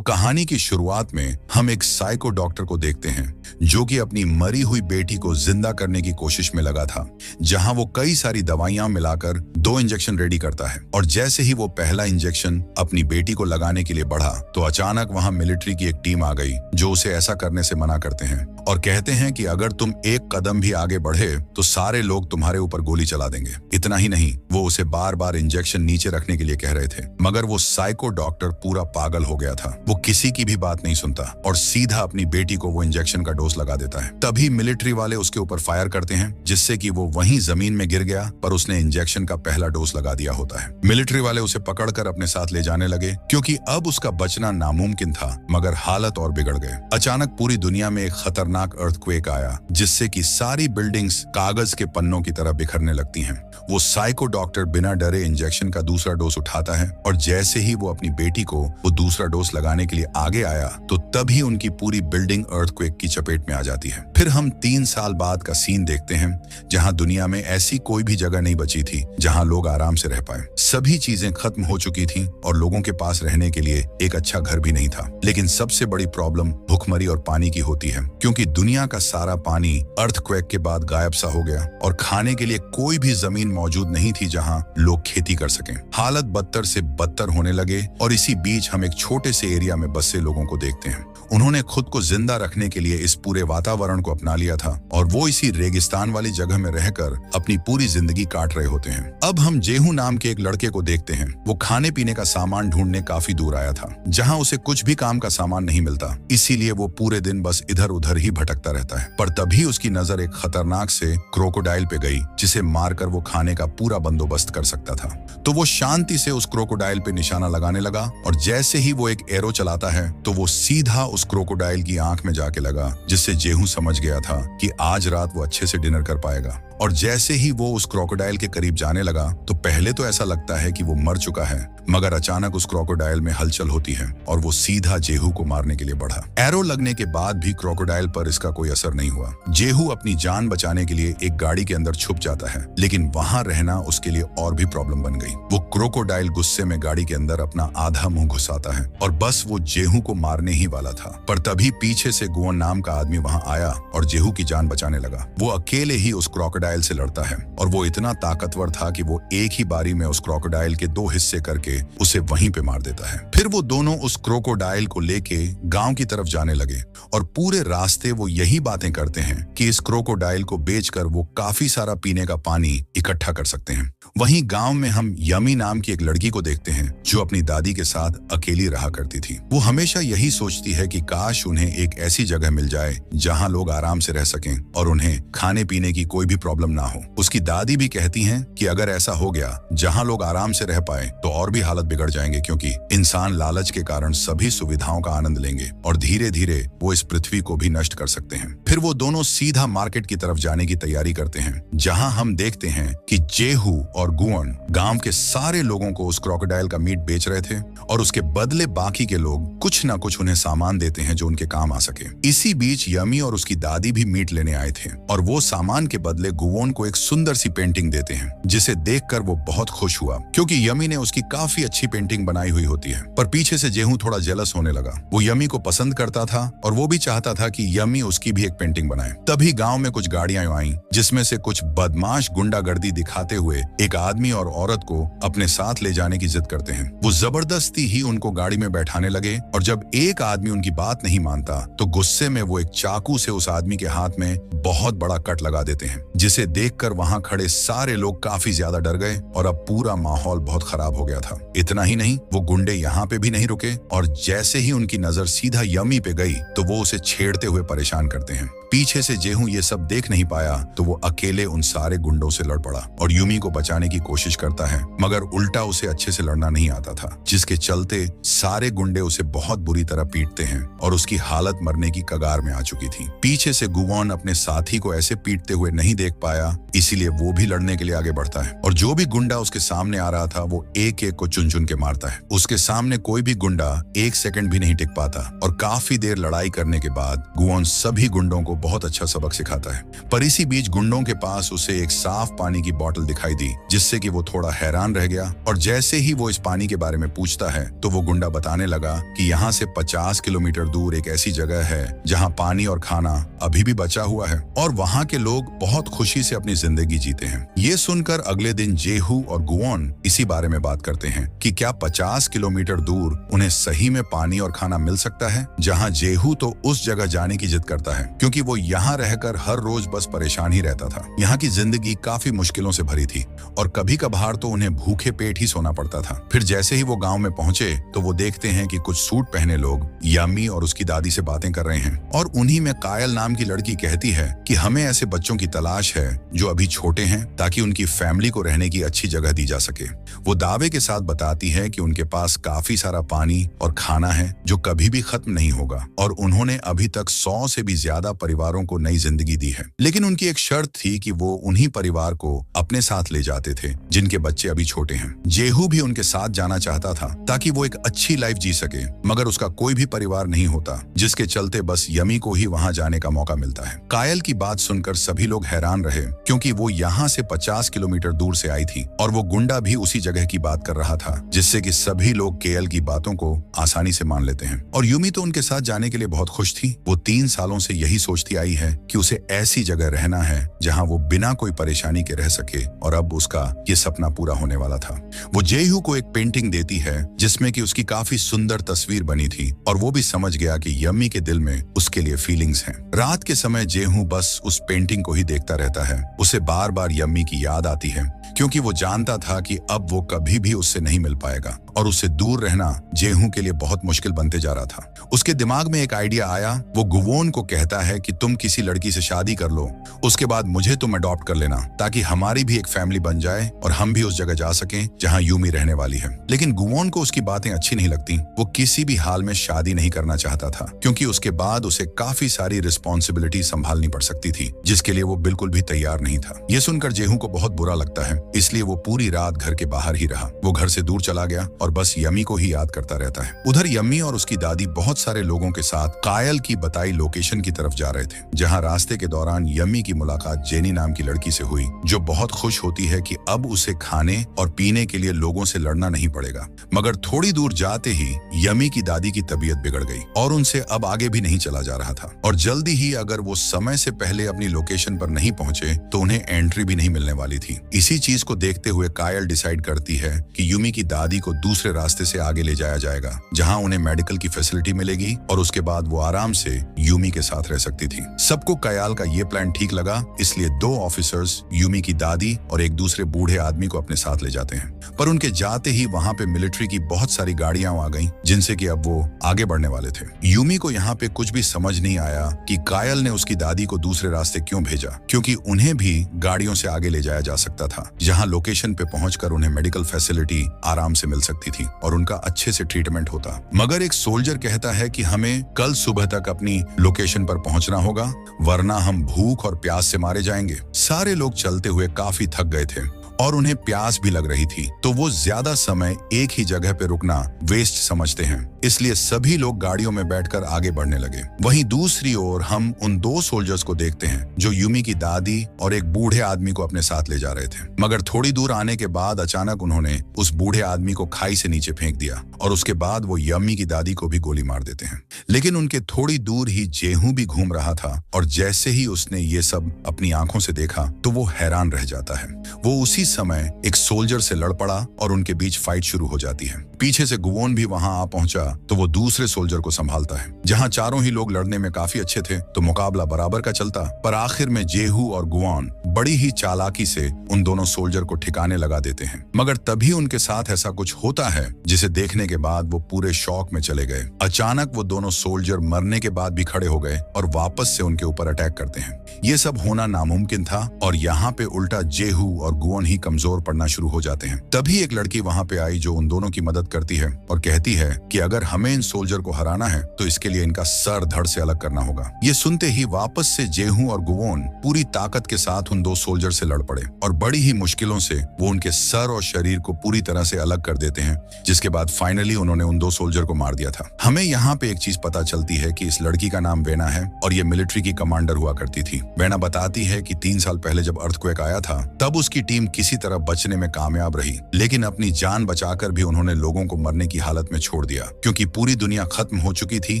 तो कहानी की शुरुआत में हम एक साइको डॉक्टर को देखते हैं जो कि अपनी मरी हुई बेटी को जिंदा करने की कोशिश में लगा था, जहां वो कई सारी दवाइयां मिलाकर 2 इंजेक्शन रेडी करता है। और जैसे ही वो पहला इंजेक्शन अपनी बेटी को लगाने के लिए बढ़ा तो अचानक वहां मिलिट्री की एक टीम आ गई जो उसे ऐसा करने से मना करते हैं और कहते हैं कि अगर तुम एक कदम भी आगे बढ़े तो सारे लोग तुम्हारे ऊपर गोली चला देंगे। इतना ही नहीं, वो उसे बार बार इंजेक्शन नीचे रखने के लिए कह रहे थे, मगर वो साइको डॉक्टर पूरा पागल हो गया था। वो किसी की भी बात नहीं सुनता और सीधा अपनी बेटी को वो इंजेक्शन का डोज लगा देता है। तभी मिलिट्री वाले उसके ऊपर फायर करते हैं जिससे कि वो वहीं जमीन में गिर गया, पर उसने इंजेक्शन का पहला डोज लगा दिया होता है। मिलिट्री वाले उसे पकड़कर अपने साथ ले जाने लगे क्योंकि अब उसका बचना नामुमकिन था, मगर हालत और बिगड़ गए। अचानक पूरी दुनिया में एक खतरनाक अर्थक्वेक आया जिससे कि सारी बिल्डिंग्स कागज के पन्नों की तरह बिखरने लगती हैं। वो साइको डॉक्टर बिना डरे इंजेक्शन का दूसरा डोज उठाता है और जैसे ही वो अपनी बेटी को वो दूसरा डोज लगाने के लिए आगे आया तो तभी उनकी पूरी बिल्डिंग अर्थक्वेक की चपेट में आ जाती है। फिर हम 3 साल बाद का सीन देखते हैं जहां दुनिया में ऐसी कोई भी जगह नहीं बची थी जहां लोग आराम से रह पाए। सभी चीजें खत्म हो चुकी थी और लोगों के पास रहने के लिए एक अच्छा घर भी नहीं था। लेकिन सबसे बड़ी प्रॉब्लम भुखमरी और पानी की होती है क्योंकि दुनिया का सारा पानी अर्थक्वेक के बाद गायब सा हो गया और खाने के लिए कोई भी जमीन मौजूद नहीं थी जहां लोग खेती कर सकें। हालत बदतर से बदतर होने लगे और इसी बीच हम एक छोटे से एरिया में बसे लोगों को देखते हैं। उन्होंने खुद को जिंदा रखने के लिए इस पूरे वातावरण को अपना लिया था और वो इसी रेगिस्तान वाली जगह में रहकर अपनी पूरी जिंदगी काट रहे होते हैं। अब हम जेहू नाम के एक लड़के को देखते हैं। वो खाने पीने का सामान ढूंढने काफी दूर आया था जहां उसे कुछ भी काम का सामान नहीं मिलता, इसीलिए वो पूरे दिन बस इधर उधर ही भटकता रहता है। पर तभी उसकी नजर एक खतरनाक से क्रोकोडाइल पे गई जिसे मारकर वो खाने का पूरा बंदोबस्त कर सकता था। तो वो शांति से उस क्रोकोडाइल पे निशाना लगाने लगा और जैसे ही वो एक एरो चलाता है तो वो सीधा उस क्रोकोडाइल की आंख में जाके लगा, जिससे जेहू समझ गया था कि आज रात वो अच्छे से डिनर कर पाएगा। और जैसे ही वो उस क्रोकोडाइल के करीब जाने लगा तो पहले तो ऐसा लगता है कि वो मर चुका है, मगर अचानक उस क्रोकोडाइल में हलचल होती है और वो सीधा जेहू को मारने के लिए बढ़ा। एरो लगने के बाद भी क्रोकोडाइल पर इसका कोई असर नहीं हुआ। जेहू अपनी जान बचाने के लिए एक गाड़ी के अंदर छुप जाता है, लेकिन वहां रहना उसके लिए और भी प्रॉब्लम बन गई। वो क्रोकोडाइल गुस्से में गाड़ी के अंदर अपना आधा मुंह घुसाता है और बस वो जेहू को मारने ही वाला था। पर तभी पीछे से गुवन नाम का आदमी वहां आया और जेहू की जान बचाने लगा। वो अकेले ही उस क्रोकोडाइल से लड़ता है और वो इतना ताकतवर था कि वो एक ही बारी में उस क्रोकोडाइल के 2 हिस्से करके उसे वहीं पे मार देता है। फिर वो दोनों उस क्रोकोडाइल को लेके गांव की तरफ जाने लगे और पूरे रास्ते वो यही बातें करते हैं कि इस क्रोकोडाइल को बेचकर वो काफी सारा पीने का पानी इकट्ठा कर सकते हैं। वहीं गांव में हम यमी नाम की एक लड़की को देखते हैं जो अपनी दादी के साथ अकेली रहा करती थी। वो हमेशा यही सोचती है कि काश उन्हें एक ऐसी जगह मिल जाए जहां लोग आराम से रह सकें और उन्हें खाने पीने की कोई भी प्रॉब्लम ना हो। उसकी दादी भी कहती हैं कि अगर ऐसा हो गया जहां लोग आराम से रह पाए तो और भी हालत बिगड़ जाएंगे, क्योंकि इंसान लालच के कारण सभी सुविधाओं का आनंद लेंगे और धीरे धीरे वो इस पृथ्वी को भी नष्ट कर सकते हैं। फिर वो दोनों सीधा मार्केट की तरफ जाने की तैयारी करते हैं जहां हम देखते हैं कि जेहू और गुवन गांव के सारे लोगों को उस क्रोकोडाइल का मीट बेच रहे थे और उसके बदले बाकी के लोग कुछ ना कुछ उन्हें सामान देते हैं जो उनके काम आ सके। इसी बीच यमी और उसकी दादी भी मीट लेने आए थे और वो सामान के बदले गुवन को एक सुंदर सी पेंटिंग देते हैं जिसे देखकर वो बहुत खुश हुआ क्योंकि यमी ने उसकी काफी अच्छी पेंटिंग बनाई हुई होती है। पर पीछे से जेहू थोड़ा जेलस होने लगा। वो यमी को पसंद करता था और वो भी चाहता था कि यमी उसकी भी एक पेंटिंग बनाए। तभी गांव में कुछ गाड़ियां आईं जिसमें से कुछ बदमाश गुंडागर्दी दिखाते हुए एक आदमी और औरत को अपने साथ ले जाने की जिद करते हैं। वो जबरदस्ती ही उनको गाड़ी में बैठाने लगे और जब एक आदमी उनकी बात नहीं मानता तो गुस्से में वो एक चाकू से उस आदमी के हाथ में बहुत बड़ा कट लगा देते हैं, जिसे देखकर वहां खड़े सारे लोग काफी ज्यादा डर गए और अब पूरा माहौल बहुत खराब हो गया था। इतना ही नहीं, वो गुंडे यहाँ पे भी नहीं रुके और जैसे ही उनकी नजर सीधा यमी पे गई तो वो उसे छेड़ते हुए परेशान करते हैं। पीछे से जेहू ये सब देख नहीं पाया तो वो अकेले उन सारे गुंडों से लड़ पड़ा और यूमी को बचाने की कोशिश करता है, मगर उल्टा उसे अच्छे से लड़ना नहीं आता था, जिसके चलते सारे गुंडे उसे बहुत बुरी तरह पीटते हैं और उसकी हालत मरने की कगार में आ चुकी थी। पीछे से गुवन अपने साथी को ऐसे पीटते हुए नहीं देख पाया, इसीलिए वो भी लड़ने के लिए आगे बढ़ता है और जो भी गुंडा उसके सामने आ रहा था वो एक एक को चुन चुन के मारता है। उसके सामने कोई भी गुंडा 1 सेकंड भी नहीं टिक पाता और काफी देर लड़ाई करने के बाद गुओन सभी गुंडों को बहुत अच्छा सबक सिखाता है। पर इसी बीच गुंडों के पास उसे एक साफ पानी की बोतल दिखाई दी, जिससे कि वो थोड़ा हैरान रह गया और जैसे ही वो इस पानी के बारे में पूछता है तो वो गुंडा बताने लगा कि यहाँ से 50 किलोमीटर दूर एक ऐसी जगह है जहाँ पानी और खाना अभी भी बचा हुआ है और वहाँ के लोग बहुत खुशी से अपनी जिंदगी जीते हैं। ये सुनकर अगले दिन जेहू और गुओन इसी बारे में बात करते हैं कि क्या 50 किलोमीटर दूर उन्हें सही में पानी और खाना मिल सकता है। जहाँ जेहू तो उस जगह जाने की जिद करता है क्योंकि वो यहाँ रहकर हर रोज बस परेशान ही रहता था। यहाँ की जिंदगी काफी मुश्किलों से भरी थी और कभी कभार तो उन्हें भूखे पेट ही सोना पड़ता था। फिर जैसे ही वो गांव में पहुंचे तो वो देखते हैं कि कुछ सूट पहने लोग यम्मी और उसकी दादी से बातें कर रहे हैं और उन्हीं में कायल नाम की लड़की कहती है कि हमें ऐसे बच्चों की तलाश है जो अभी छोटे हैं ताकि उनकी फैमिली को रहने की अच्छी जगह दी जा सके। वो दावे के साथ बताती है कि उनके पास काफी सारा पानी और खाना है जो कभी भी खत्म नहीं होगा और उन्होंने अभी तक 100 से भी ज्यादा परिवारों को नई जिंदगी दी है। लेकिन उनकी एक शर्त थी कि वो उन्हीं परिवार को अपने साथ ले जाते थे जिनके बच्चे अभी छोटे हैं। जेहू भी उनके साथ जाना चाहता था ताकि वो एक अच्छी लाइफ जी सके, मगर उसका कोई भी परिवार नहीं होता, जिसके चलते बस यमी को ही वहां जाने का मौका मिलता है। कायल की बात सुनकर सभी लोग हैरान रहे क्योंकि वो यहाँ से 50 किलोमीटर दूर से आई थी और वो गुंडा भी उसी जगह की बात कर रहा था, जिससे कि सभी लोग केएल की बातों को आसानी से मान लेते हैं। और यूमी तो उनके साथ जाने के लिए बहुत खुश थी। वो 3 सालों से यही सोचती आई है कि उसे ऐसी जगह रहना है जहाँ वो बिना कोई परेशानी के रह सके और अब उसका ये सपना पूरा होने वाला था। वो जेहू को एक पेंटिंग देती है जिसमें कि उसकी काफी सुंदर तस्वीर बनी थी और वो भी समझ गया कि यम्मी के दिल में उसके लिए फीलिंग्स हैं। रात के समय जेहू बस उस पेंटिंग को ही देखता रहता है। उसे बार बार यम्मी की याद आती है क्योंकि वो जानता था कि अब वो कभी भी उससे नहीं मिल पाएगा और उससे दूर रहना जेहू के लिए बहुत मुश्किल बनते जा रहा था। उसके दिमाग में एक आइडिया आया। वो गुवोन को कहता है कि तुम किसी लड़की से शादी कर लो, उसके बाद मुझे तुम अडॉप्ट कर लेना ताकि हमारी भी एक फैमिली बन जाए और हम भी उस जगह जा सकें जहां यूमी रहने वाली है। लेकिन गुवोन को उसकी बातें अच्छी नहीं लगती। वो किसी भी हाल में शादी नहीं करना चाहता था क्योंकि उसके बाद उसे काफी सारी रिस्पॉन्सिबिलिटी संभालनी पड़ सकती थी, जिसके लिए वो बिल्कुल भी तैयार नहीं था। ये सुनकर जेहू को बहुत बुरा लगता है, इसलिए वो पूरी रात घर के बाहर ही रहा। वो घर से दूर चला गया और बस यमी को ही याद करता रहता है। उधर यमी और उसकी दादी बहुत सारे लोगों के साथ कायल की बताई लोकेशन की तरफ जा रहे थे, जहां रास्ते के दौरान यमी की मुलाकात जेनी नाम की लड़की से हुई, जो बहुत खुश होती है कि अब उसे खाने और पीने के लिए लोगों से लड़ना नहीं पड़ेगा। मगर थोड़ी दूर जाते ही यमी की दादी की तबीयत बिगड़ गई और उनसे अब आगे भी नहीं चला जा रहा था और जल्दी ही अगर वो समय से पहले अपनी लोकेशन पर नहीं पहुंचे तो उन्हें एंट्री भी नहीं मिलने वाली थी। इसी चीज को देखते हुए कायल डिसाइड करती है कि यूमी की दादी को दूसरे रास्ते से आगे ले जाया जाएगा, जहां उन्हें मेडिकल की फैसिलिटी मिलेगी और उसके बाद वो आराम से यूमी के साथ रह सकती थी। सबको कायल का ये प्लान ठीक लगा, इसलिए 2 ऑफिसर्स यूमी की दादी और एक दूसरे बूढ़े आदमी को अपने साथ ले जाते हैं। पर उनके जाते ही वहां पे मिलिट्री की बहुत सारी गाड़ियां आ गईं, जिनसे कि अब वो आगे बढ़ने वाले थे। यूमी को यहाँ पे कुछ भी समझ नहीं आया कि कायल ने उसकी दादी को दूसरे रास्ते क्यों भेजा, क्योंकि उन्हें भी गाड़ियों से आगे ले जाया जा सकता था, जहां लोकेशन पे पहुंचकर उन्हें मेडिकल फैसिलिटी आराम से मिल सकती थी और उनका अच्छे से ट्रीटमेंट होता। मगर एक सोल्जर कहता है कि हमें कल सुबह तक अपनी लोकेशन पर पहुंचना होगा, वरना हम भूख और प्यास से मारे जाएंगे। सारे लोग चलते हुए काफी थक गए थे और उन्हें प्यास भी लग रही थी, तो वो ज्यादा समय एक ही जगह पे रुकना वेस्ट समझते हैं, इसलिए सभी लोग गाड़ियों में बैठकर आगे बढ़ने लगे। वहीं दूसरी ओर हम उन 2 सोल्जर्स को देखते हैं जो यूमी की दादी और एक बूढ़े आदमी को अपने साथ ले जा रहे थे। मगर थोड़ी दूर आने के बाद अचानक उन्होंने उस बूढ़े आदमी को खाई से नीचे फेंक दिया और उसके बाद वो यमी की दादी को भी गोली मार देते हैं। लेकिन उनके थोड़ी दूर ही जेहू भी घूम रहा था और जैसे ही उसने ये सब अपनी आंखों से देखा तो वो हैरान रह जाता है। वो उसी समय एक सोल्जर से लड़ पड़ा और उनके बीच फाइट शुरू हो जाती है। पीछे से गुवोन भी वहां आ पहुंचा तो वो दूसरे सोल्जर को संभालता है। जहां चारों ही लोग लड़ने में काफी अच्छे थे तो मुकाबला बराबर का चलता, पर आखिर में जेहू और गुवोन बड़ी ही चालाकी से उन दोनों सोल्जर को ठिकाने लगा देते हैं। मगर तभी उनके साथ ऐसा कुछ होता है जिसे देखने के बाद वो पूरे शॉक में चले गए। अचानक वो दोनों सोल्जर मरने के बाद भी खड़े हो गए और वापस से उनके ऊपर अटैक करते हैं। ये सब होना नामुमकिन था और यहाँ पे उल्टा जेहू और गुवोन ही कमजोर पड़ना शुरू हो जाते हैं। तभी एक लड़की वहां पे आई जो उन दोनों की मदद करती है और कहती है कि अगर हमें इन सोल्जर को हराना है तो इसके लिए इनका सर धड़ से अलग करना होगा। ये सुनते ही वापस से जेहू और गुवोन पूरी ताकत के साथ उन दो सोल्जर से लड़ पड़े और बड़ी ही मुश्किलों से वो उनके सर और शरीर को पूरी तरह से अलग कर देते हैं, जिसके बाद फाइनली उन्होंने उन दो सोल्जर को मार दिया था। हमें यहाँ पे एक चीज पता चलती है कि इस लड़की का नाम वेना है और ये मिलिट्री की कमांडर हुआ करती थी। वेना बताती है कि 3 साल पहले जब अर्थक्वेक आया था तब उसकी टीम किसी तरह बचने में कामयाब रही, लेकिन अपनी जान बचाकर भी उन्होंने लोगों को मरने की हालत में छोड़ दिया क्योंकि पूरी दुनिया खत्म हो चुकी थी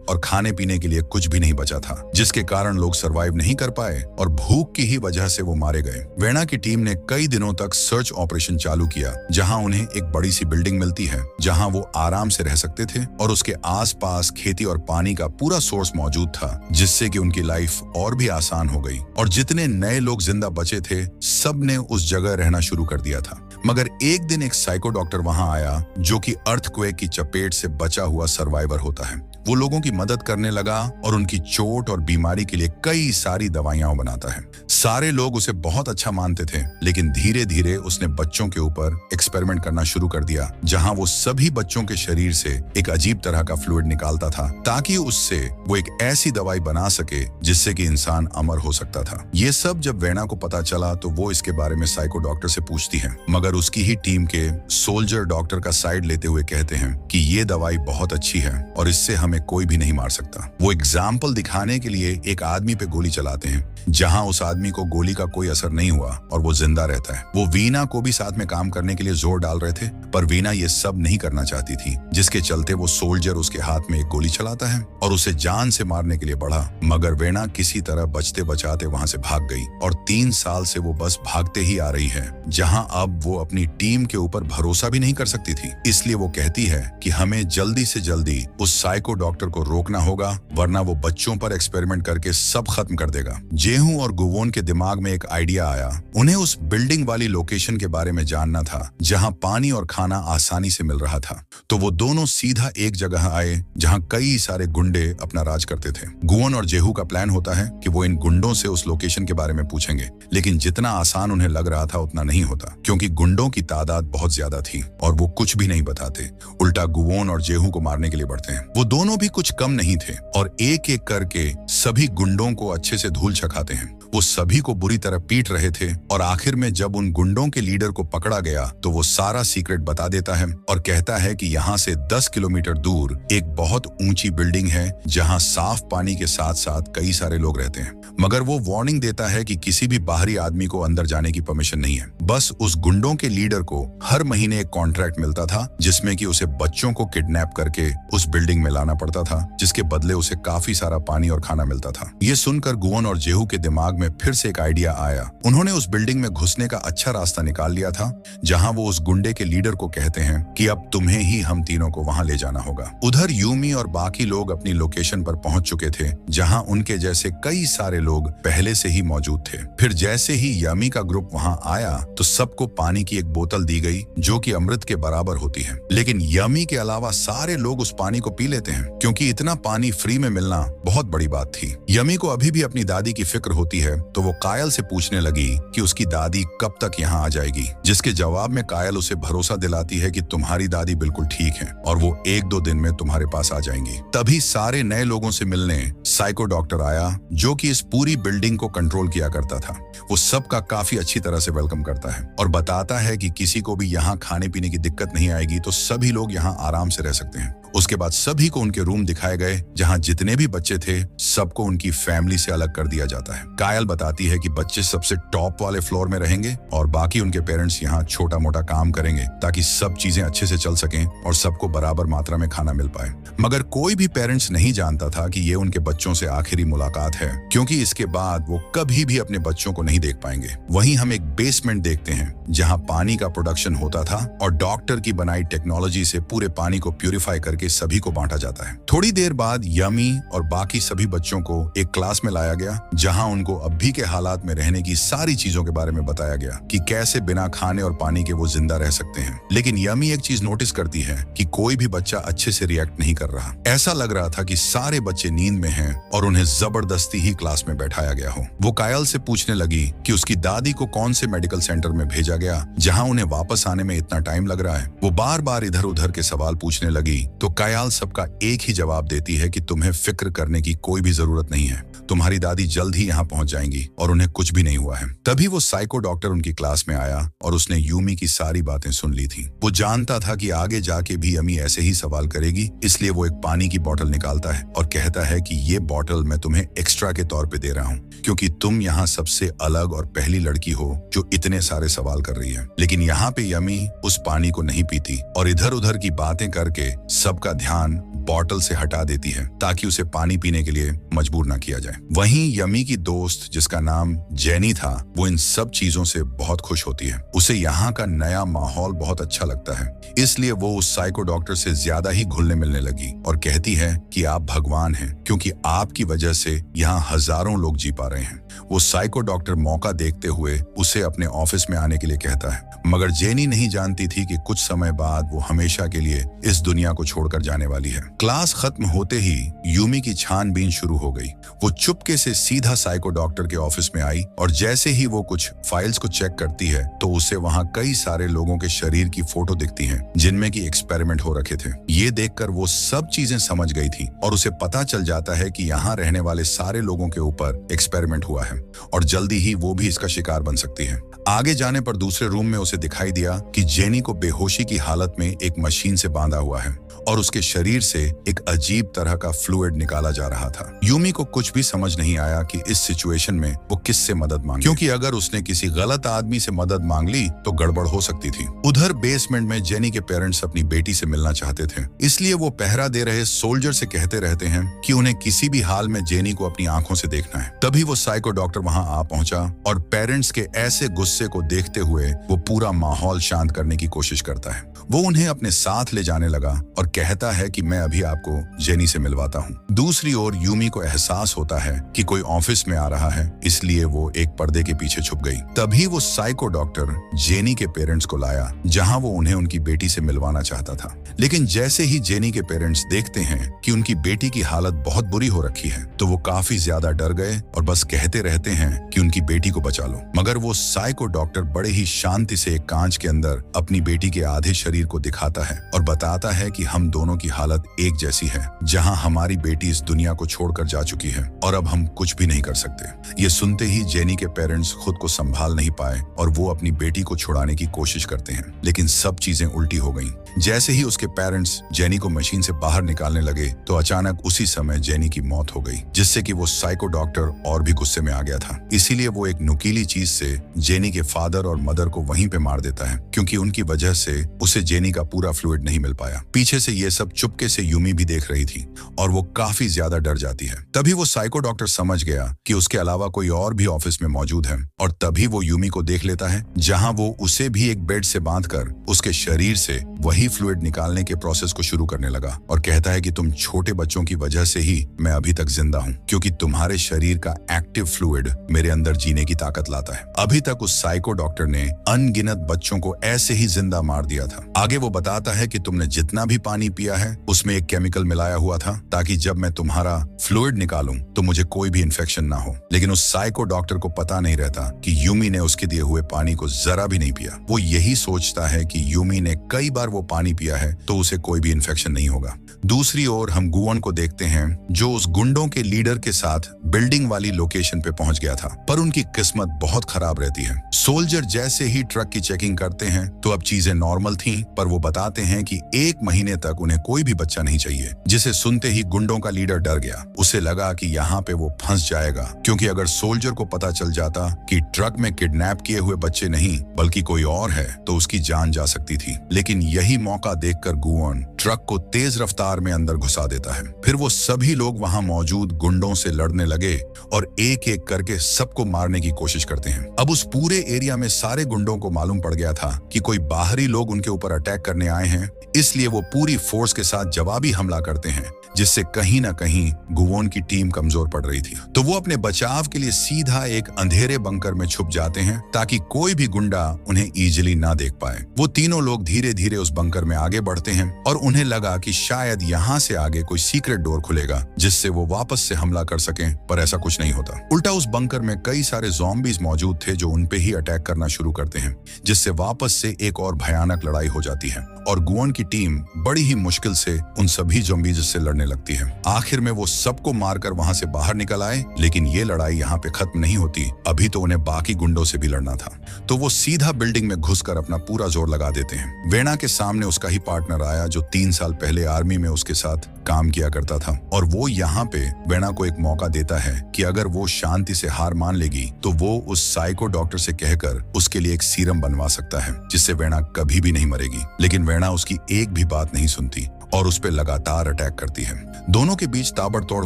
और खाने पीने के लिए कुछ भी नहीं बचा था, जिसके कारण लोग सरवाइव नहीं कर पाए और भूख की ही वजह से वो मारे गए। वेना की टीम ने कई दिनों तक सर्च ऑपरेशन चालू किया, जहां उन्हें एक बड़ी सी बिल्डिंग मिलती है जहां वो आराम से रह सकते थे और उसके आसपास खेती और पानी का पूरा सोर्स मौजूद था, जिससे कि उनकी लाइफ और भी आसान हो गई और जितने नए लोग जिंदा बचे थे सब ने उस जगह रहना शुरू कर दिया था। मगर एक दिन एक साइको डॉक्टर वहां आया जो कि अर्थक्वेक की चपेट से बचा हुआ सर्वाइवर होता है। वो लोगों की मदद करने लगा और उनकी चोट और बीमारी के लिए कई सारी दवाइयां बनाता है। सारे लोग उसे बहुत अच्छा मानते थे, लेकिन धीरे धीरे उसने बच्चों के ऊपर एक्सपेरिमेंट करना शुरू कर दिया, जहां वो सभी बच्चों के शरीर से एक अजीब तरह का फ्लूइड निकालता था ताकि उससे वो एक ऐसी दवाई बना सके जिससे कि इंसान अमर हो सकता था। ये सब जब वेना को पता चला तो वो इसके बारे में साइको डॉक्टर से पूछती है, मगर उसकी ही टीम के सोल्जर डॉक्टर का साइड लेते हुए कहते हैं कि ये दवाई बहुत अच्छी है और इससे हमें कोई भी नहीं मार सकता। वो एग्जाम्पल दिखाने के लिए एक आदमी पे गोली चलाते हैं, जहां उस आदमी को गोली का कोई असर नहीं हुआ और वो जिंदा रहता है। वो वीना को भी साथ में काम करने के लिए जोर डाल रहे थे, पर वीना ये सब नहीं करना चाहती थी, जिसके चलते वो सोल्जर उसके हाथ में एक गोली चलाता है और उसे जान से मारने के लिए बढ़ा, मगर वेना किसी तरह बचते बचाते वहां से भाग गई और 3 साल से वो बस भागते ही आ रही है, जहां अब वो अपनी टीम के ऊपर भरोसा भी नहीं कर सकती थी। इसलिए वो कहती है कि हमें जल्दी से जल्दी उस साइको डॉक्टर को रोकना होगा, वरना वो बच्चों पर एक्सपेरिमेंट करके सब खत्म कर देगा। जेहू और गुवोन के दिमाग में एक आइडिया आया। उन्हें उस बिल्डिंग वाली लोकेशन के बारे में जानना था जहां पानी और खाना आसानी से मिल रहा था, तो वो दोनों सीधा एक जगह आए जहां कई सारे गुंडे अपना राज करते थे। गुवोन और जेहू का प्लान होता है कि वो इन गुंडों से उस लोकेशन के बारे में पूछेंगे, लेकिन जितना आसान उन्हें लग रहा था उतना नहीं होता, क्योंकि गुंडों की तादाद बहुत ज्यादा थी और वो कुछ भी नहीं बताते, उल्टा गुवोन और जेहू को मारने के लिए बढ़ते हैं। वो दोनों भी कुछ कम नहीं थे और एक एक करके सभी गुंडों को अच्छे से धूल चखाते हैं। वो सभी को बुरी तरह पीट रहे थे और आखिर में जब उन गुंडों के लीडर को पकड़ा गया तो वो सारा सीक्रेट बता देता है और कहता है कि यहाँ से 10 किलोमीटर दूर एक बहुत ऊंची बिल्डिंग है जहाँ साफ पानी के साथ साथ कई सारे लोग रहते हैं, मगर वो वार्निंग देता है कि किसी भी बाहरी आदमी को अंदर जाने की परमिशन नहीं है। बस उस गुंडों के लीडर को हर महीने एक कॉन्ट्रैक्ट मिलता था जिसमें कि उसे बच्चों को किडनैप करके उस बिल्डिंग में लाना पड़ता था, जिसके बदले उसे काफी सारा पानी और खाना मिलता था। ये सुनकर गुवोन और जेहू के दिमाग में फिर से एक आइडिया आया। उन्होंने उस बिल्डिंग में घुसने का अच्छा रास्ता निकाल लिया था, जहां वो उस गुंडे के लीडर को कहते हैं कि अब तुम्हें ही हम तीनों को वहां ले जाना होगा। उधर यूमी और बाकी लोग अपनी लोकेशन पर पहुंच चुके थे, जहां उनके जैसे कई सारे लोग पहले से ही मौजूद थे। फिर जैसे ही यमी का ग्रुप वहां आया तो सबको पानी की एक बोतल दी गई जो कि अमृत के बराबर होती है, लेकिन यमी के अलावा सारे लोग उस पानी को पी लेते हैं क्योंकि इतना पानी फ्री में मिलना बहुत बड़ी बात थी। यमी को अभी भी अपनी दादी की फिक्र होती है, तो वो कायल से पूछने लगी कि उसकी दादी कब तक यहाँ आ जाएगी, जिसके जवाब में कायल उसे भरोसा दिलाती है कि तुम्हारी दादी बिल्कुल ठीक है और वो 1-2 दिन में तुम्हारे पास आ जाएंगी। तभी सारे नए लोगों से मिलने साइको डॉक्टर आया जो कि इस पूरी बिल्डिंग को कंट्रोल किया करता था। वो सबका काफी अच्छी तरह से वेलकम करता है और बताता है कि किसी को भी यहाँ खाने पीने की दिक्कत नहीं आएगी, तो सभी लोग यहाँ आराम से रह सकते हैं। उसके बाद सभी को उनके रूम दिखाए गए जहां जितने भी बच्चे थे सबको उनकी फैमिली से अलग कर दिया जाता है। कायल बताती है कि बच्चे सबसे टॉप वाले फ्लोर में रहेंगे और बाकी उनके पेरेंट्स यहाँ छोटा मोटा काम करेंगे ताकि सब चीजें अच्छे से चल सकें और सबको बराबर मात्रा में खाना मिल पाए। मगर कोई भी पेरेंट्स नहीं जानता था कि ये उनके बच्चों से आखिरी मुलाकात है, क्योंकि इसके बाद वो कभी भी अपने बच्चों को नहीं देख पाएंगे। वहीं हम एक बेसमेंट देखते हैं जहां पानी का प्रोडक्शन होता था और डॉक्टर की बनाई टेक्नोलॉजी से पूरे पानी को प्यूरिफाई करके सभी को बांटा जाता है। थोड़ी देर बाद यमी और बाकी सभी बच्चों को एक क्लास में लाया गया जहां उनको अभी के हालात में रहने की सारी चीजों के बारे में बताया गया कि कैसे बिना खाने और पानी के वो जिंदा रह सकते हैं। लेकिन यमी एक चीज नोटिस करती है कि कोई भी बच्चा अच्छे से रिएक्ट नहीं कर रहा। ऐसा लग रहा था कि सारे बच्चे नींद में हैं और उन्हें जबरदस्ती ही क्लास में बैठाया गया हो। वो कायल से पूछने लगी कि उसकी दादी को कौन से मेडिकल सेंटर में भेजा गया जहां उन्हें वापस आने में इतना टाइम लग रहा है। वो बार बार इधर उधर के सवाल पूछने लगी तो कायल सबका एक ही जवाब देती है कि तुम्हें फिक्र करने की कोई भी जरूरत नहीं है, तुम्हारी दादी जल्द ही यहाँ पहुंच जाएंगी और उन्हें कुछ भी नहीं हुआ है। तभी वो साइको डॉक्टर उनकी क्लास में आया और उसने यूमी की सारी बातें सुन ली थी। वो जानता था कि आगे जाके भी यमी ऐसे ही सवाल करेगी, इसलिए वो एक पानी की बोतल निकालता है और कहता है कि ये बोतल मैं तुम्हें एक्स्ट्रा के तौर पे दे रहा हूँ क्योंकि तुम यहाँ सबसे अलग और पहली लड़की हो जो इतने सारे सवाल कर रही है। लेकिन यहाँ पे यमी उस पानी को नहीं पीती और इधर उधर की बातें करके सबका ध्यान बॉटल से हटा देती है ताकि उसे पानी पीने के लिए मजबूर ना किया जाए। वहीं यमी की दोस्त जिसका नाम जेनी था, वो इन सब चीजों से बहुत खुश होती है। उसे यहाँ का नया माहौल बहुत अच्छा लगता है, इसलिए वो उस साइको डॉक्टर से ज्यादा ही घुलने मिलने लगी और कहती है कि आप भगवान हैं क्योंकि आपकी वजह से यहाँ हजारों लोग जी पा रहे हैं। वो साइको डॉक्टर मौका देखते हुए उसे अपने ऑफिस में आने के लिए कहता है, मगर जेनी नहीं जानती थी कि कुछ समय बाद वो हमेशा के लिए इस दुनिया को छोड़कर जाने वाली है। क्लास खत्म होते ही यूमी की छानबीन शुरू हो गई। वो चुपके से सीधा साइको डॉक्टर के ऑफिस में आई और जैसे ही वो कुछ फाइल्स को चेक करती है तो उसे वहां कई सारे लोगों के शरीर की फोटो दिखती हैं जिनमें की एक्सपेरिमेंट हो रखे थे। ये देखकर वो सब चीजें समझ गई थी और उसे पता चल जाता है कि यहाँ रहने वाले सारे लोगों के ऊपर एक्सपेरिमेंट हुआ है और जल्दी ही वो भी इसका शिकार बन सकती है। आगे जाने पर दूसरे रूम में उसे दिखाई दिया कि जेनी को बेहोशी की हालत में एक मशीन से बांधा हुआ है और उसके शरीर से एक अजीब तरह का फ्लूइड निकाला जा रहा था। यूमी को कुछ भी समझ नहीं आया कि इस सिचुएशन में वो किससे मदद मांगे, क्योंकि अगर उसने किसी गलत आदमी से मदद मांग ली तो गड़बड़ हो सकती थी। उधर बेसमेंट में जेनी के पेरेंट्स अपनी बेटी से मिलना चाहते थे, इसलिए वो पहरा दे रहे सोल्जर से कहते रहते हैं कि उन्हें किसी भी हाल में जेनी को अपनी आंखों से देखना है। तभी वो साइको डॉक्टर वहां आ पहुंचा और पेरेंट्स के ऐसे गुस्से को देखते हुए वो पूरा माहौल शांत करने की कोशिश करता है। वो उन्हें अपने साथ ले जाने लगा और कहता है कि मैं अभी आपको जेनी से मिलवाता हूँ। दूसरी ओर यूमी को एहसास होता है कि कोई ऑफिस में आ रहा है, इसलिए वो एक पर्दे के पीछे छुप गई। तभी वो साइको डॉक्टर जेनी के पेरेंट्स को लाया जहां वो उन्हें उनकी बेटी से मिलवाना चाहता था। लेकिन जैसे ही जेनी के पेरेंट्स देखते हैं कि उनकी बेटी की हालत बहुत बुरी हो रखी है तो वो काफी ज्यादा डर गए और बस कहते रहते हैं कि उनकी बेटी को बचा लो। मगर वो साइको डॉक्टर बड़े ही शांति से एक कांच के अंदर अपनी बेटी के आधे शरीर को दिखाता है और बताता है कि हम दोनों की हालत एक जैसी है, जहां हमारी बेटी इस दुनिया को छोड़कर जा चुकी है और अब हम कुछ भी नहीं कर सकते। ये सुनते ही जेनी के पेरेंट्स खुद को संभाल नहीं पाए और वो अपनी बेटी को छुड़ाने की कोशिश करते हैं, लेकिन सब चीजें उल्टी हो गईं। जैसे ही उसके पेरेंट्स जेनी को मशीन से बाहर निकालने लगे तो अचानक उसी समय जेनी की मौत हो गई, जिससे कि वो साइको डॉक्टर और भी गुस्से में आ गया था। इसीलिए वो एक नुकीली चीज से जेनी के फादर और मदर को वहीं पे मार देता है, क्योंकि उनकी वजह से उसे जेनी का पूरा फ्लूइड नहीं मिल पाया। पीछे से ये सब चुपके से यूमी भी देख रही थी और वो काफी ज्यादा डर जाती है। तभी वो साइको डॉक्टर समझ गया कि उसके अलावा कोई और भी ऑफिस में मौजूद है और तभी वो यूमी को देख लेता है, जहां वो उसे भी एक बेड से बांधकर उसके शरीर से वही फ्लूइड निकालने के प्रोसेस को शुरू करने लगा और कहता है कि तुम छोटे बच्चों की वजह से ही मैं अभी तक जिंदा हूँ, क्योंकि तुम्हारे शरीर का एक्टिव फ्लूइड मेरे अंदर जीने की ताकत लाता है। अभी तक उस साइको डॉक्टर ने अनगिनत बच्चों को ऐसे ही जिंदा मार दिया था। आगे वो बताता है कि तुमने जितना भी पानी पिया है उसमें एक केमिकल मिलाया हुआ था ताकि जब मैं तुम्हारा फ्लूइड निकालूं तो मुझे कोई भी इन्फेक्शन ना हो। लेकिन उस साइको डॉक्टर को पता नहीं रहता कि यूमी ने उसके दिए हुए पानी को जरा भी नहीं पिया। वो यही सोचता है कि यूमी ने कई बार वो पानी पिया है तो उसे कोई भी इन्फेक्शन नहीं होगा। दूसरी ओर हम गुवन को देखते हैं जो उस गुंडों के लीडर के साथ बिल्डिंग वाली लोकेशन पे पहुंच गया था, पर उनकी किस्मत बहुत खराब रहती है। सोल्जर जैसे ही ट्रक की चेकिंग करते हैं तो अब चीजें नॉर्मल थी, पर वो बताते हैं कि 1 महीने तक उन्हें कोई भी बच्चा नहीं चाहिए, जिसे सुनते ही गुंडों का लीडर डर गया। उसे लगा कि यहाँ पे वो फंस जाएगा, क्योंकि अगर सोल्जर को पता चल जाता कि ट्रक में किडनैप किए हुए बच्चे नहीं बल्कि कोई और है तो उसकी जान जा सकती थी। लेकिन यही मौका देखकर गुवन ट्रक को तेज रफ्तार में अंदर घुसा देता है। फिर वो सभी लोग वहां मौजूद गुंडों से लड़ने लगे और एक एक करके सबको मारने की कोशिश करते हैं। अब उस पूरे एरिया में सारे गुंडों को मालूम पड़ गया था कि कोई बाहरी लोग उनके ऊपर अटैक करने आए हैं, इसलिए वो पूरी फोर्स के साथ जवाबी हमला करते हैं, जिससे कहीं ना कहीं गुवोन की टीम कमजोर पड़ रही थी। तो वो अपने बचाव के लिए सीधा एक अंधेरे बंकर में छुप जाते हैं ताकि कोई भी गुंडा उन्हें इजीली ना देख पाए। वो तीनों लोग धीरे धीरे उस बंकर में आगे बढ़ते हैं और उन्हें लगा कि शायद यहाँ से आगे कोई सीक्रेट डोर खुलेगा जिससे वो वापस से हमला कर सकें, पर ऐसा कुछ नहीं होता। उल्टा उस बंकर में कई सारे ज़ॉम्बीज मौजूद थे जो उन पे ही अटैक करना शुरू करते हैं, जिससे वापस से एक और भयानक लड़ाई हो जाती है और गुवोन की टीम बड़ी ही मुश्किल से उन सभी ज़ॉम्बीज से लड़ने लगती है। आखिर में वो सबको मारकर वहां से बाहर निकल आए, लेकिन ये लड़ाई यहाँ पे खत्म नहीं होती। अभी तो उन्हें बाकी गुंडों से भी लड़ना था। तो वो सीधा बिल्डिंग में घुसकर अपना पूरा जोर लगा देते हैं। वेना के सामने उसका ही पार्टनर आया जो 3 साल पहले आर्मी में उसके साथ काम किया करता था, और वो यहाँ पे वेना को एक मौका देता है कि अगर वो शांति से हार मान लेगी तो वो उस साइको डॉक्टर से कहकर उसके लिए एक सीरम बनवा सकता है जिससे वेना कभी भी नहीं मरेगी। लेकिन वेना उसकी एक भी बात नहीं सुनती और उस पे लगातार अटैक करती है। दोनों के बीच ताबड़तोड़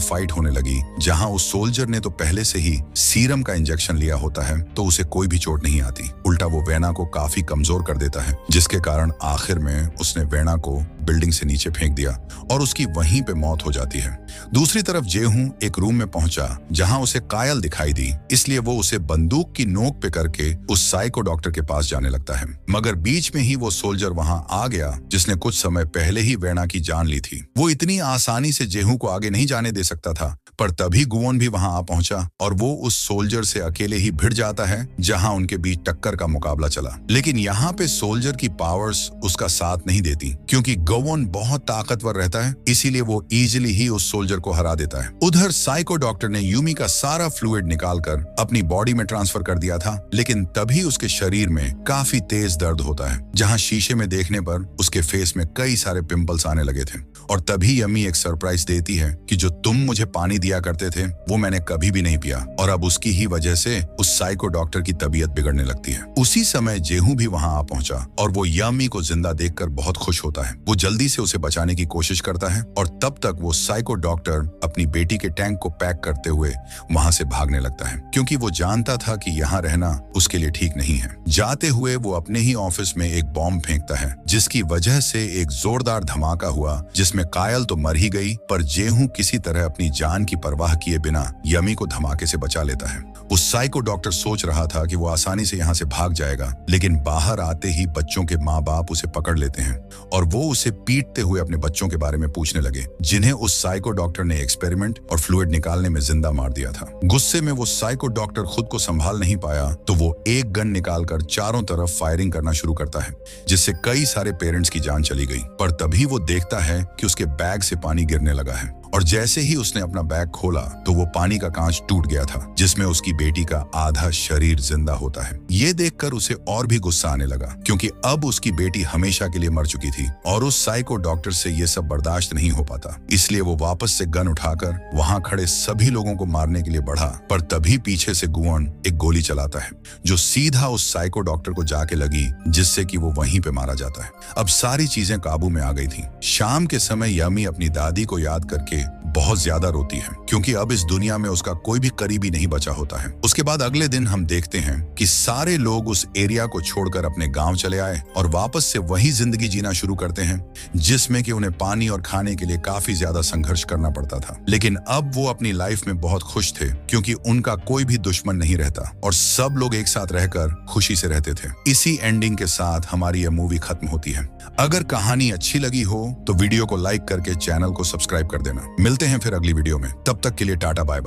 फाइट होने लगी, जहां उस सोल्जर ने तो पहले से ही सीरम का इंजेक्शन लिया होता है तो उसे कोई भी चोट नहीं आती। उल्टा वो वेना को काफी कमजोर कर देता है, जिसके कारण आखिर में उसने वेना को बिल्डिंग से नीचे फेंक दिया और उसकी वहीं पे मौत हो जाती है। दूसरी तरफ जेहू एक रूम में पहुंचा जहां उसे कायल दिखाई दी, इसलिए वो उसे बंदूक की नोक पे करके उस साइको डॉक्टर के पास जाने लगता है। मगर बीच में ही वो सोल्जर वहां आ गया जिसने कुछ समय पहले ही वेना की जान ली थी। वो इतनी आसानी से जेहू को आगे नहीं जाने दे सकता था, पर तभी गुवोन भी वहां आ पहुंचा और वो उस सोल्जर से अकेले ही भिड़ जाता है जहां उनके बीच टक्कर का मुकाबला चला। लेकिन यहाँ पे सोल्जर की पावर्स उसका साथ नहीं देती, क्योंकि गुवोन बहुत ताकतवर रहता है, इसीलिए वो इजीली ही उस सोल्जर को हरा देता है। उधर साइको डॉक्टर ने यूमी का सारा फ्लूइड निकालकर अपनी बॉडी में ट्रांसफर कर दिया था, लेकिन तभी उसके शरीर में काफी तेज दर्द होता है, जहां शीशे में देखने पर उसके फेस में कई सारे पिंपल्स आने लगे थे। और तभी यमी एक सरप्राइज देती है कि जो तुम मुझे पानी दिया करते थे वो मैंने कभी भी नहीं पिया, और अब उसकी ही वजह से उस साइको डॉक्टर की तबीयत बिगड़ने लगती है। उसी समय जेहू भी वहां आ पहुंचा और वो यमी को जिंदा देखकर बहुत खुश होता है। वो जल्दी से उसे बचाने की कोशिश करता है और तब तक वो साइको डॉक्टर अपनी बेटी के टैंक को पैक करते हुए वहां से भागने लगता है, क्योंकि वो जानता था कि यहाँ रहना उसके लिए ठीक नहीं है। जाते हुए वो अपने ही ऑफिस में एक बॉम्ब फेंकता है, जिसकी वजह से एक जोरदार धमाका हुआ, जिसमें कायल तो मर ही गई, पर जेहू किसी तरह अपनी जान की परवाह किए बिना यमी को धमाके से बचा लेता है। उस साइको डॉक्टर सोच रहा था कि वो आसानी से यहाँ से भाग जाएगा, लेकिन बाहर आते ही बच्चों के माँ बाप उसे पकड़ लेते हैं और वो उसे पीटते हुए अपने बच्चों के बारे में पूछने लगे, जिन्हें उस साइको डॉक्टर ने एक्सपेरिमेंट और फ्लूइड निकालने में जिंदा मार दिया था। गुस्से में वो साइको डॉक्टर खुद को संभाल नहीं पाया तो वो एक गन निकालकर चारों तरफ फायरिंग करना शुरू करता है, जिससे कई सारे पेरेंट्स की जान चली गई। पर तभी वो देखता है कि उसके बैग से पानी गिरने लगा है, और जैसे ही उसने अपना बैग खोला तो वो पानी का कांच टूट गया था, जिसमें उसकी बेटी का आधा शरीर जिंदा होता है। ये देखकर उसे और भी गुस्सा आने लगा, क्योंकि अब उसकी बेटी हमेशा के लिए मर चुकी थी और उस साइको डॉक्टर से ये सब बर्दाश्त नहीं हो पाता। इसलिए वो वापस से गन उठाकर वहां खड़े सभी लोगों को मारने के लिए बढ़ा, पर तभी पीछे से गुवोन एक गोली चलाता है जो सीधा उस साइको डॉक्टर को जाके लगी, जिससे कि वो वहीं पे मारा जाता है। अब सारी चीजें काबू में आ गई थी। शाम के समय यमी अपनी दादी को याद करके बहुत ज्यादा रोती है, क्योंकि अब इस दुनिया में उसका कोई भी करीबी नहीं बचा होता है। उसके बाद अगले दिन हम देखते हैं कि सारे लोग उस एरिया को छोड़कर अपने गांव चले आए और वापस से वही जिंदगी जीना शुरू करते हैं, जिसमें कि उन्हें पानी और खाने के लिए काफी ज्यादा संघर्ष करना पड़ता था। लेकिन अब वो अपनी लाइफ में बहुत खुश थे, क्योंकि उनका कोई भी दुश्मन नहीं रहता और सब लोग एक साथ रहकर खुशी से रहते थे। इसी एंडिंग के साथ हमारी यह मूवी खत्म होती है। अगर कहानी अच्छी लगी हो तो वीडियो को लाइक करके चैनल को सब्सक्राइब कर देना। मिलते हैं फिर अगली वीडियो में, तब तक के लिए टाटा बाय बाय।